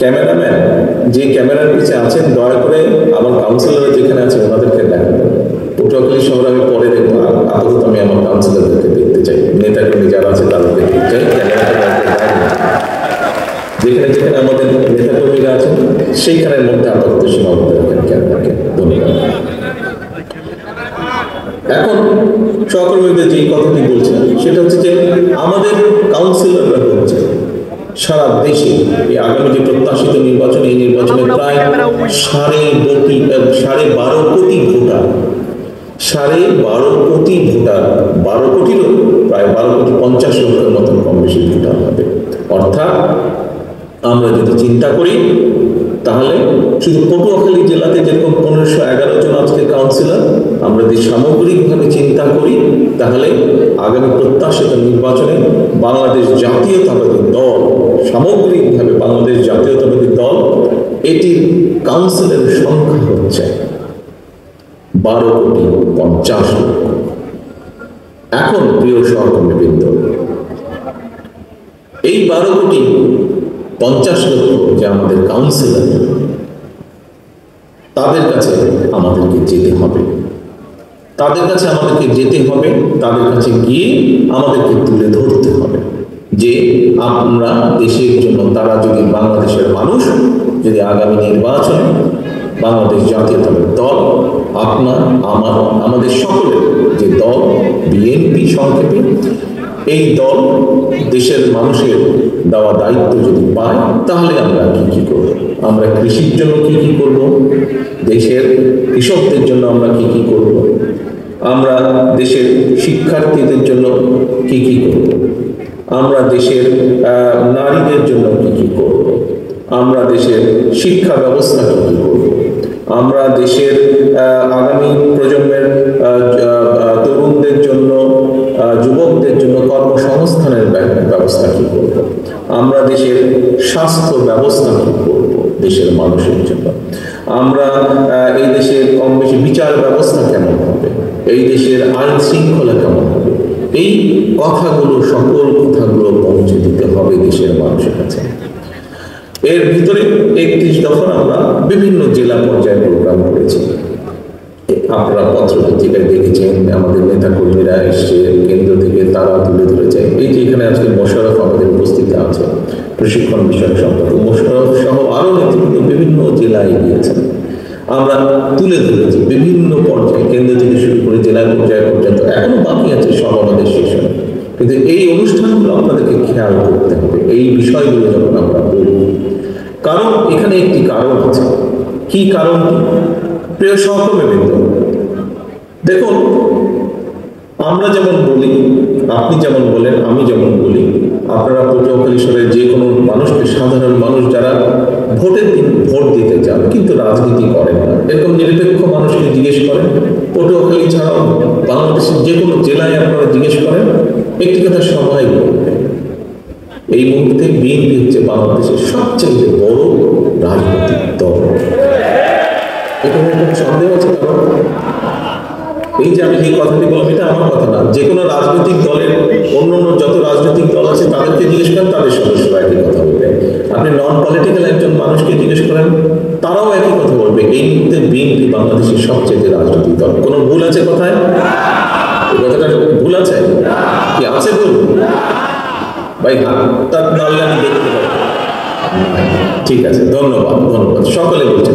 Cameraman যে ক্যামেরার পিছে আছেন দয়া করে আমার কাউন্সিলর যেখানে আছে ওনাদেরকে দেখাবেন। পটুয়াখালী শহরে আমি পরে দেখবো, আপাতত আমি আমার কাউন্সিলরদেরকে দেখতে চাই, নেতাকর্মী যারা আছে তাদেরকে দেখতে চাই। ক্যামেরাটা যেখানে যেখানে আমাদের নেতাকর্মীরা আছেন সেইখানের মধ্যে আপাতত সীমাবদ্ধ রাখেন ক্যামেরাকে। ধন্যবাদ। এখন সহকর্মীদের যে কথাটি বলছেন সেটা হচ্ছে যে আমাদের কাউন্সিলররা হচ্ছে সারা দেশে এই আগামী যে প্রত্যাশিত নির্বাচন, এই নির্বাচনে প্রায় 12.5 কোটি ভোটার, 12.5 কোটি ভোটার, 12 কোটিরও প্রায় 12.50 কোটি মতন কম বেশি ভোটার হবে। অর্থাৎ আমরা যদি চিন্তা করি তাহলে শুধু পটুয়াখালী জেলাতে যেরকম 1511 জন আজকে কাউন্সিলর, আমরা যদি সামগ্রিকভাবে চিন্তা করি তাহলে আগামী প্রত্যাশিত নির্বাচনে বাংলাদেশ জাতীয়তাবাদী দল, সামগ্রিকভাবে বাংলাদেশ জাতীয়তাবাদী দল, এটির কাউন্সিলরের সংখ্যা হচ্ছে 12.50 কোটি। এখন প্রিয় সহকর্মীবৃন্দ, এই 12.50 কোটি যে আমাদের কাউন্সিলর, তাদের কাছে আমাদেরকে যেতে হবে, তাদের কাছে আমাদেরকে যেতে হবে, তাদের কাছে গিয়ে আমাদেরকে তুলে ধরতে হবে যে আমরা দেশের জন্য, তারা যদি বাংলাদেশের মানুষ যদি আগামী নির্বাচনে বাংলাদেশ জাতীয়তাবাদী দল, আপনার আমার আমাদের সকলের যে দল বিএনপি সংক্ষেপে, এই দল দেশের মানুষের দেওয়া দায়িত্ব যদি পায় তাহলে আমরা কি কি করব? আমরা কৃষির জন্য কি কি করব? দেশের কৃষকদের জন্য আমরা কি কি করব? আমরা দেশের শিক্ষার্থীদের জন্য কি কি করব? আমরা দেশের নারীদের জন্য কি কি করব? আমরা দেশের শিক্ষা ব্যবস্থা কি কি করব? আমরা দেশের আগামী প্রজন্মের তরুণদের জন্য, যুবকদের জন্য কর্মসংস্থানের ব্যবস্থা কি করব? আমরা দেশের স্বাস্থ্য ব্যবস্থা কি করব দেশের মানুষের জন্য? আমরা এই দেশের কম বেশি বিচার ব্যবস্থা কেমন হবে? এই দেশের আইন শৃঙ্খলা কেমন হবে? এই কথাগুলো, সকল কথাগুলো পৌঁছে দিতে হবে দেশের মানুষের কাছে। এর ভিতরে 31 দফা আমরা বিভিন্ন জেলা পর্যায়ে প্রোগ্রাম করেছি। আপনারা পত্রপত্রিকায় দেখেছেন, আমাদের নেতা কর্মীরা এসছে কেন্দ্র থেকে, তারা তুলে ধরেছে। এই যে এখানে আজকে মোশাররফ আমাদের উপস্থিতি আছে, প্রশিক্ষণ বিষয়ক সম্পাদক মোশাররফ সহ আরো নেতৃত্ব বিভিন্ন জেলায় গিয়েছেন। আমরা তুলে ধরেছি বিভিন্ন পর্যায়ে, কেন্দ্র থেকে শুরু করে জেলা পর্যায়ে পর্যন্ত, এখনো বাকি আছে, সব আমাদের শেষ হয়। কিন্তু এই অনুষ্ঠানগুলো আপনাদেরকে খেয়াল করতে হবে, এই বিষয়গুলো যখন আমরা বলব, কারণ এখানে একটি কারণ আছে। কি কারণ? প্রিয় সহকর্মীবৃন্দ, দেখুন, আমরা যেমন বলি, আপনি যেমন বলেন, আমি যেমন বলি, আপনারা পটুয়াখালী শহরের যে কোনো মানুষকে, সাধারণ মানুষ যারা ভোটের দিন ভোট দিতে যান কিন্তু রাজনীতি করেন না, এরকম নিরপেক্ষ মানুষকে জিজ্ঞেস করেন, পটুয়াখালী ছাড়াও বাংলাদেশের যে কোনো জেলায় আপনারা জিজ্ঞেস করেন, একটি কথা সবাই বলবে, এই মুহূর্তে বিএনপি হচ্ছে বাংলাদেশের সবচেয়ে বড় রাজনৈতিক দল। এখানে কোনো সন্দেহ আছে? কারণ এই যে আমি যে কথাটি বললাম, এটা আমার কথা না, যে কোনো রাজনৈতিক দলের অন্য যত রাজনৈতিক দল আছে তাদেরকে জিজ্ঞেস করেন, তাদের সদস্যরা একই কথা বলবে। আপনি নন পলিটিক্যাল একজন মানুষকে জিজ্ঞেস করেন, তারাও একই কথা বলবে, এই মুহূর্তে বিএনপি বাংলাদেশের সবচেয়ে রাজনৈতিক দল। কোনো ভুল আছে কথায়? কথাটা ভুল আছে কি? আছে ভুল? ভাই হাতটা নাড়লে আমি দেখতে পাবো। ঠিক আছে, ধন্যবাদ, ধন্যবাদ। সকলে বলছেন